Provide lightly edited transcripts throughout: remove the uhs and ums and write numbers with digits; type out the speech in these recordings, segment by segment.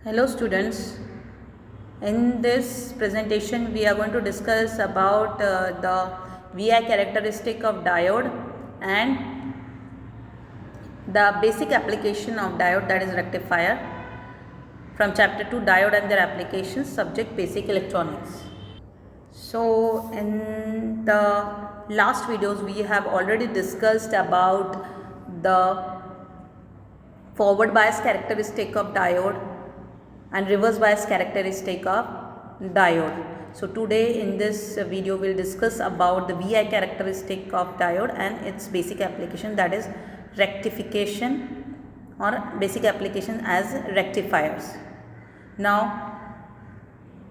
Hello students, in this presentation we are going to discuss about the VI characteristic of diode and the basic application of diode, that is rectifier, from chapter 2 diode and their applications, subject basic electronics. So in the last videos we have already discussed about the forward bias characteristic of diode and reverse bias characteristic of diode. So today in this video we will discuss about the VI characteristic of diode and its basic application, that is rectification or basic application as rectifiers. Now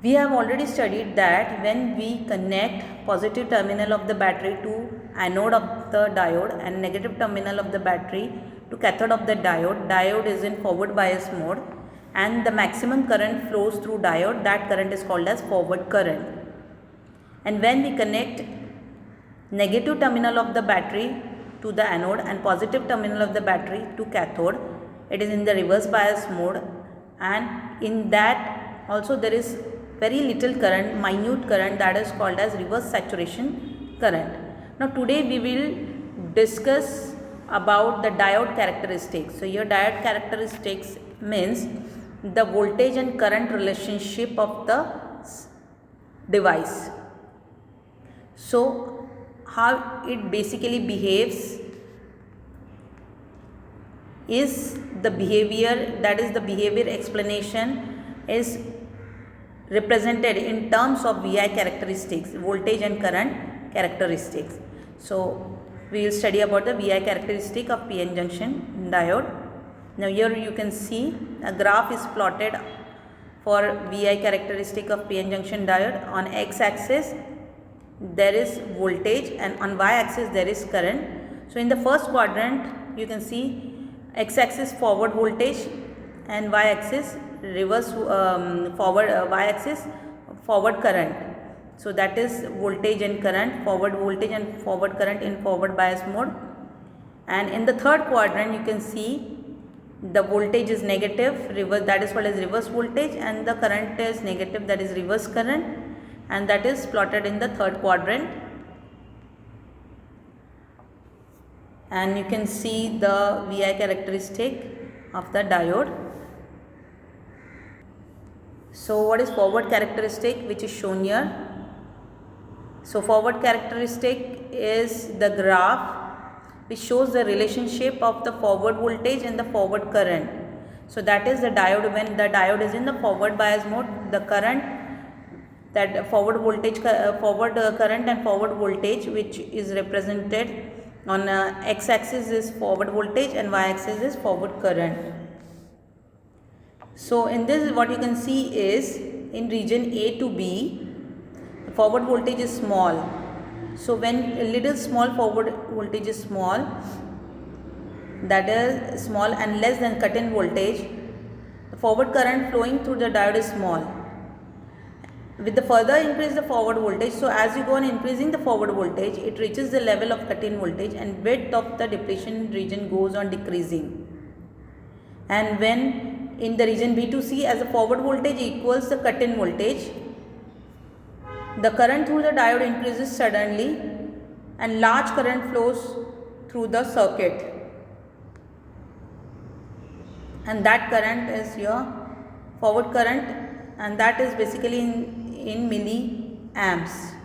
we have already studied that when we connect positive terminal of the battery to anode of the diode and negative terminal of the battery to cathode of the diode, diode is in forward bias mode and the maximum current flows through diode, that current is called as forward current. And when we connect negative terminal of the battery to the anode and positive terminal of the battery to cathode, it is in the reverse bias mode, and in that also there is very little current, minute current, that is called as reverse saturation current. Now today we will discuss about the diode characteristics. So your diode characteristics means the voltage and current relationship of the device. So how it basically behaves is the behavior, that is the behavior explanation is represented in terms of VI characteristics, voltage and current characteristics. So we will study about the VI characteristic of PN junction diode. Now here you can see a graph is plotted for VI characteristic of PN junction diode. On X axis there is voltage and on Y axis there is current. So in the first quadrant you can see X axis forward voltage and Y axis reverse forward Y axis forward current. So that is voltage and current, forward voltage and forward current in forward bias mode. And in the third quadrant you can see the voltage is negative, reverse, that is called as reverse voltage, and the current is negative, that is reverse current, and that is plotted in the third quadrant. And you can see the VI characteristic of the diode. So what is forward characteristic, which is shown here? So forward characteristic is the graph which shows the relationship of the forward voltage and the forward current. So that is the diode. When the diode is in the forward bias mode, the current, that forward voltage, forward current and forward voltage, which is represented on X axis is forward voltage and Y axis is forward current. So in this what you can see is in region A to B, the forward voltage is small. So when a little small forward voltage is small, that is small and less than cut-in voltage, the forward current flowing through the diode is small. With the further increase the forward voltage, so as you go on increasing the forward voltage, it reaches the level of cut-in voltage and width of the depletion region goes on decreasing. And when in the region B to C, as the forward voltage equals the cut-in voltage, the current through the diode increases suddenly and large current flows through the circuit, and that current is your forward current, and that is basically in milliamps.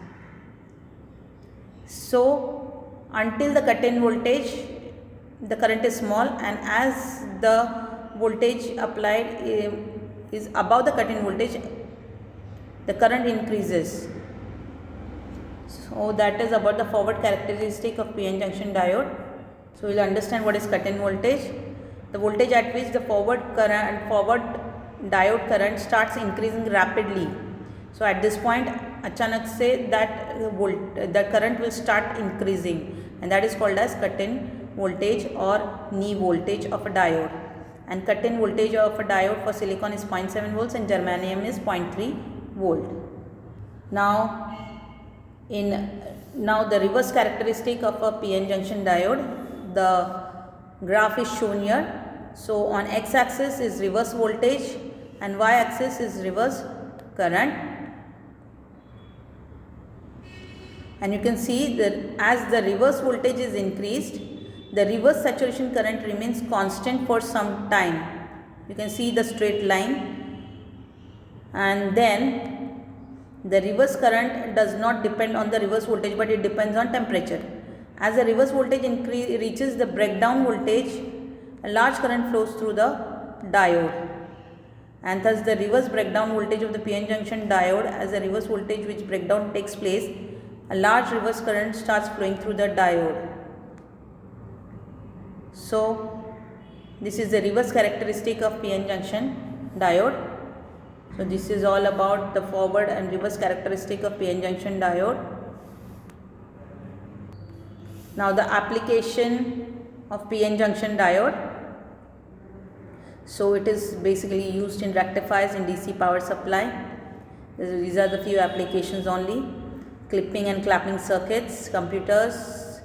So until the cut-in voltage the current is small, and as the voltage applied is above the cut-in voltage, the current increases. So that is about the forward characteristic of PN junction diode. So we will understand what is cut-in voltage. The voltage at which the forward diode current starts increasing rapidly. So at this point achanak se that the current will start increasing, and that is called as cut-in voltage or knee voltage of a diode. And cut-in voltage of a diode for silicon is 0.7 volts and germanium is 0.3 volt. Now the reverse characteristic of a PN junction diode, the graph is shown here. So on X axis is reverse voltage and y-axis is reverse current. And you can see that as the reverse voltage is increased, the reverse saturation current remains constant for some time. You can see the straight line, and then the reverse current does not depend on the reverse voltage, but it depends on temperature. As the reverse voltage reaches the breakdown voltage, a large current flows through the diode, and thus the reverse breakdown voltage of the PN junction diode, as the reverse voltage which breakdown takes place, a large reverse current starts flowing through the diode. So this is the reverse characteristic of PN junction diode. So this is all about the forward and reverse characteristic of PN junction diode. Now the application of PN junction diode. So it is basically used in rectifiers in DC power supply. These are the few applications only. Clipping and clapping circuits, computers.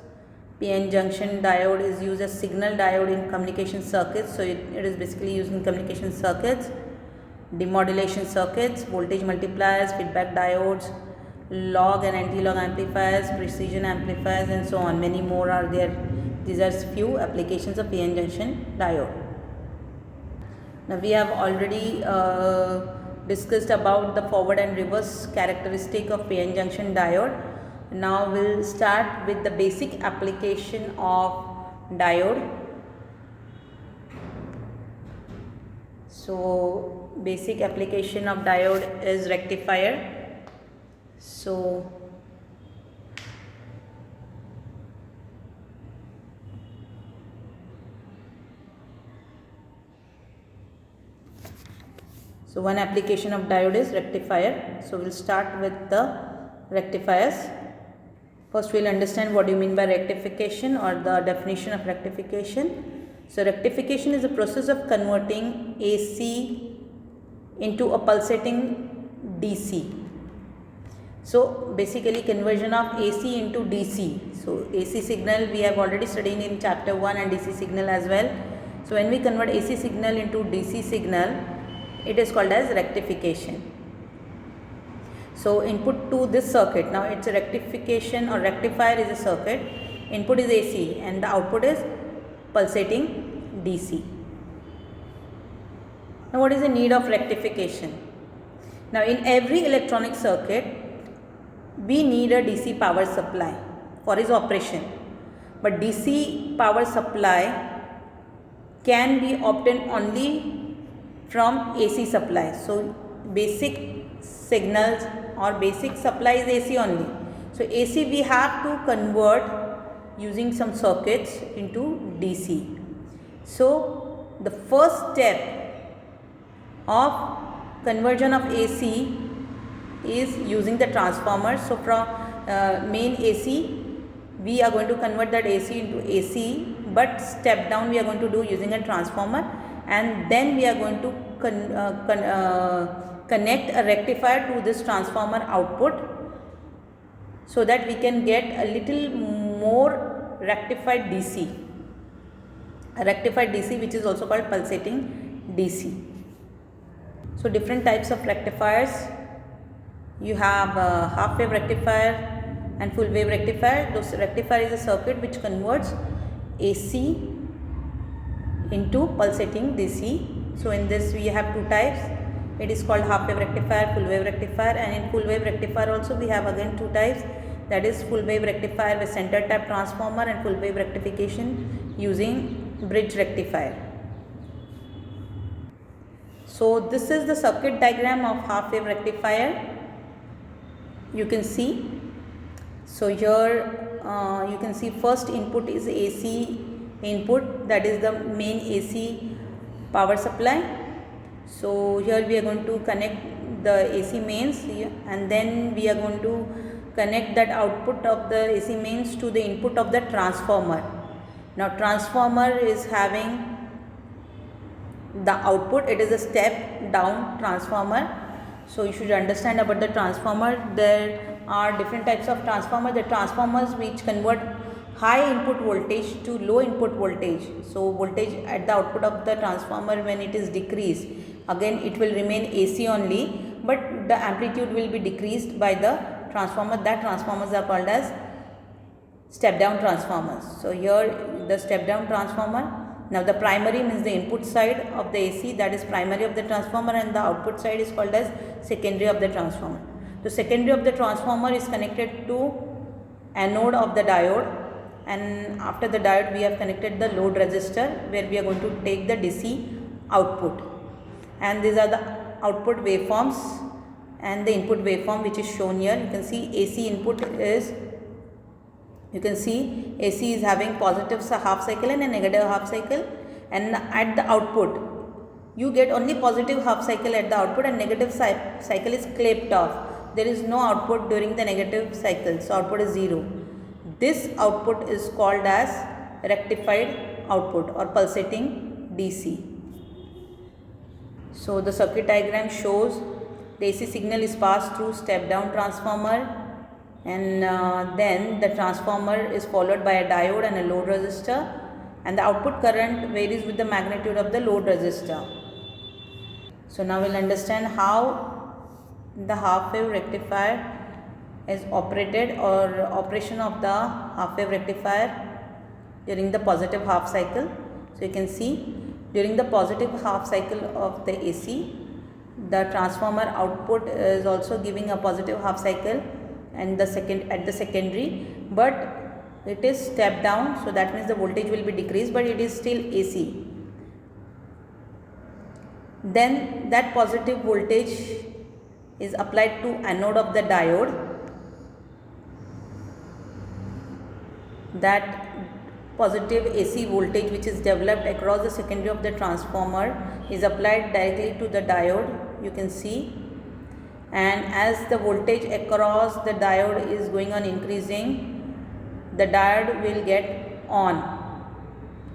PN junction diode is used as signal diode in communication circuits. So it is basically used in communication circuits. Demodulation circuits, voltage multipliers, feedback diodes, log and anti-log amplifiers, precision amplifiers, and so on. Many more are there. These are few applications of PN junction diode. Now we have already discussed about the forward and reverse characteristic of PN junction diode. Now we'll start with the basic application of diode. So basic application of diode is rectifier. So one application of diode is rectifier. So we'll start with the rectifiers. First we'll understand what do you mean by rectification, or the definition of rectification. So rectification is a process of converting AC into a pulsating DC. So basically conversion of AC into DC. So AC signal we have already studied in chapter 1, and DC signal as well. So when we convert AC signal into DC signal, it is called as rectification. So input to this circuit, now it's a rectification or rectifier is a circuit. Input is AC and the output is pulsating DC. Now what is the need of rectification? Now in every electronic circuit we need a DC power supply for its operation, but DC power supply can be obtained only from AC supply. So basic signals or basic supply is AC only. So AC we have to convert using some circuits into DC. So the first step of conversion of AC is using the transformer. So from main AC we are going to convert that AC into AC, but step down we are going to do using a transformer, and then we are going to connect a rectifier to this transformer output, so that we can get a little more rectified DC, a rectified DC which is also called pulsating DC. So different types of rectifiers. You have a half wave rectifier and full wave rectifier. Those rectifier is a circuit which converts AC into pulsating DC. So in this we have two types. It is called half wave rectifier, full wave rectifier, and in full wave rectifier also we have again two types, that is full wave rectifier with center tap transformer and full wave rectification using bridge rectifier. So this is the circuit diagram of half wave rectifier. You can see. So here you can see first input is AC input, that is the main AC power supply. So here we are going to connect the AC mains, and then we are going to connect that output of the AC mains to the input of the transformer. Now transformer is having the output, it is a step down transformer. So you should understand about the transformer. There are different types of transformer. The transformers which convert high input voltage to low input voltage. So voltage at the output of the transformer, when it is decreased, again it will remain AC only, but the amplitude will be decreased by the transformer. That transformers are called as step down transformers. So here the step down transformer. Now the primary means the input side of the AC, that is primary of the transformer, and the output side is called as secondary of the transformer. So secondary of the transformer is connected to anode of the diode, and after the diode we have connected the load resistor where we are going to take the DC output, and these are the output waveforms and the input waveform which is shown here. You can see AC input is, you can see AC is having positive half cycle and a negative half cycle, and at the output you get only positive half cycle at the output, and negative cycle is clipped off. There is no output during the negative cycle, so output is 0. This output is called as rectified output or pulsating DC. So the circuit diagram shows the AC signal is passed through step down transformer, and then the transformer is followed by a diode and a load resistor, and the output current varies with the magnitude of the load resistor. So now we'll understand how the half wave rectifier is operated, or operation of the half wave rectifier during the positive half cycle. So you can see during the positive half cycle of the AC, the transformer output is also giving a positive half cycle, and at the secondary, but it is step down, so that means the voltage will be decreased, but it is still AC. Then that positive voltage is applied to anode of the diode. That positive AC voltage which is developed across the secondary of the transformer is applied directly to the diode, you can see, and as the voltage across the diode is going on increasing, the diode will get on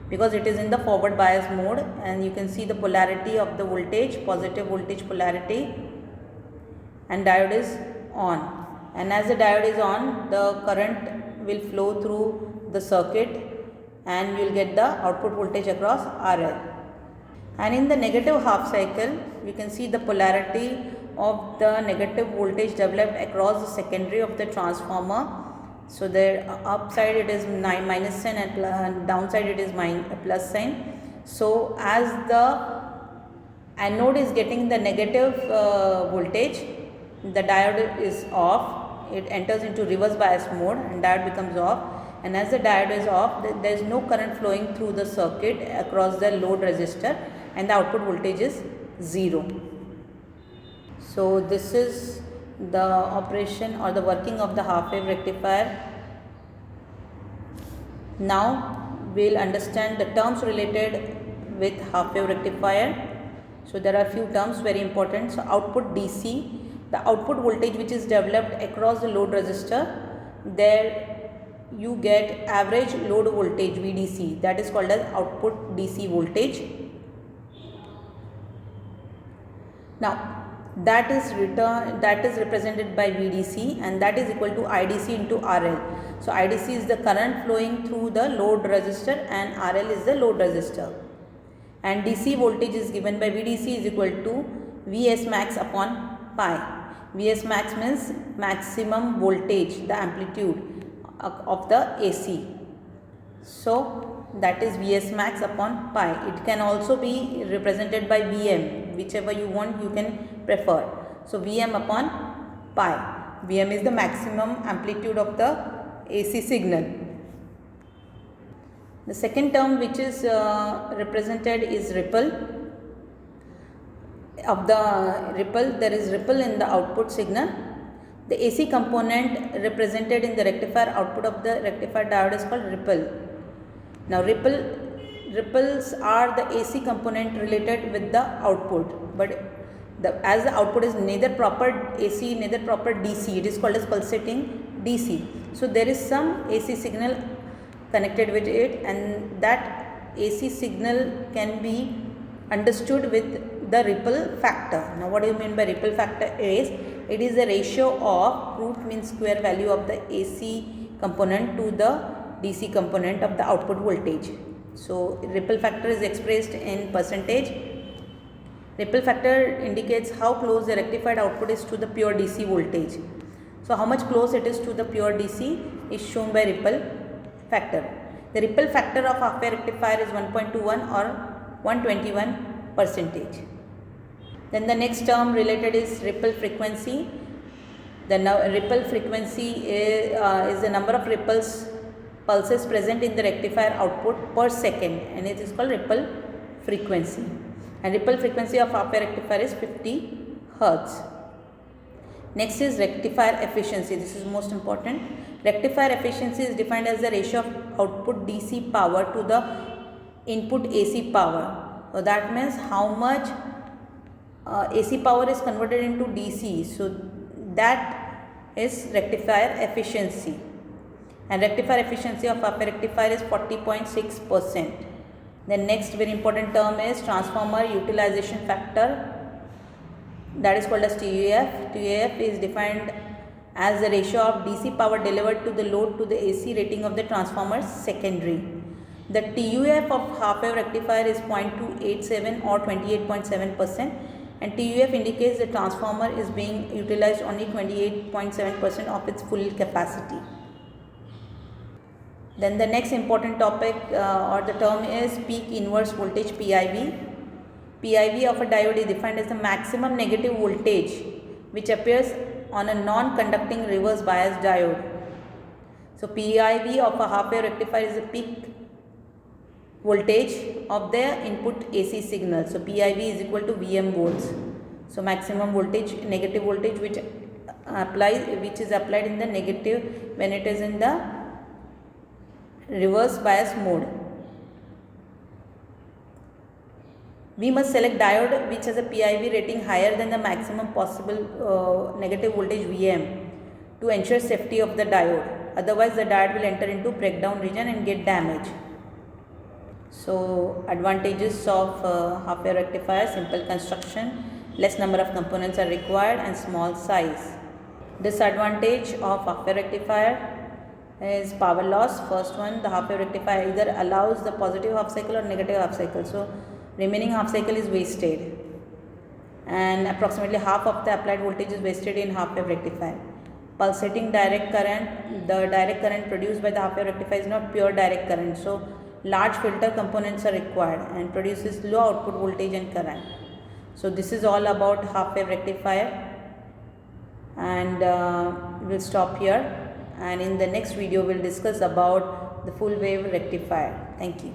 because it is in the forward bias mode, and you can see the polarity of the voltage, positive voltage polarity, and diode is on, and as the diode is on, the current will flow through the circuit and you will get the output voltage across RL. And in the negative half cycle, you can see the polarity of the negative voltage developed across the secondary of the transformer. So the upside it is minus sign, and downside it is plus sign. So as the anode is getting the negative voltage, the diode is off, it enters into reverse bias mode and diode becomes off, and as the diode is off, there is no current flowing through the circuit across the load resistor, and the output voltage is 0. So this is the operation or the working of the half wave rectifier. Now we will understand the terms related with half wave rectifier. So there are few terms very important. So output DC, the output voltage which is developed across the load resistor, there you get average load voltage VDC, that is called as output DC voltage. Now that is represented by VDC, and that is equal to IDC into RL. So IDC is the current flowing through the load resistor and RL is the load resistor, and DC voltage is given by VDC is equal to Vs max upon pi. Vs max means maximum voltage, the amplitude of the AC. So that is Vs max upon pi. It can also be represented by Vm, whichever you want you can prefer. So Vm upon pi. Vm is the maximum amplitude of the AC signal. The second term which is represented is ripple. Of the ripple, there is ripple in the output signal. The AC component represented in the rectifier output of the rectifier diode is called ripple. Now ripples are the AC component related with the output, but as the output is neither proper AC neither proper DC, it is called as pulsating DC. So there is some AC signal connected with it, and that AC signal can be understood with the ripple factor. Now what do you mean by ripple factor is, it is the ratio of root mean square value of the AC component to the DC component of the output voltage. So ripple factor is expressed in percentage. Ripple factor indicates how close the rectified output is to the pure DC voltage. So how much close it is to the pure DC is shown by ripple factor. The ripple factor of half-wave rectifier is 1.21 or 121%. Then the next term related is ripple frequency. The ripple frequency is the number of pulses present in the rectifier output per second, and it is called ripple frequency. And ripple frequency of half-wave rectifier is 50 Hertz. Next is rectifier efficiency. This is most important. Rectifier efficiency is defined as the ratio of output DC power to the input AC power. So that means how much AC power is converted into DC. So that is rectifier efficiency. And rectifier efficiency of half-wave rectifier is 40.6%. The next very important term is transformer utilization factor, that is called as TUF. TUF is defined as the ratio of DC power delivered to the load to the AC rating of the transformer's secondary. The TUF of half-wave rectifier is 0.287 or 28.7%, and TUF indicates the transformer is being utilized only 28.7% of its full capacity. Then the next important topic or the term is peak inverse voltage, PIV. PIV of a diode is defined as the maximum negative voltage which appears on a non-conducting reverse bias diode. So PIV of a half-wave rectifier is the peak voltage of the input AC signal. So PIV is equal to Vm volts. So maximum voltage, negative voltage which is applied in the negative when it is in the reverse bias mode. We must select diode which has a PIV rating higher than the maximum possible negative voltage Vm to ensure safety of the diode. Otherwise the diode will enter into breakdown region and get damaged. So advantages of half-wave rectifier: simple construction, less number of components are required, and small size. Disadvantage of half-wave rectifier is power loss. First one, the half-wave rectifier either allows the positive half cycle or negative half cycle. So remaining half cycle is wasted, and approximately half of the applied voltage is wasted in half-wave rectifier. Pulsating direct current, the direct current produced by the half-wave rectifier is not pure direct current. So large filter components are required and produces low output voltage and current. So this is all about half-wave rectifier, and we'll stop here, and in the next video we'll discuss about the full wave rectifier. Thank you.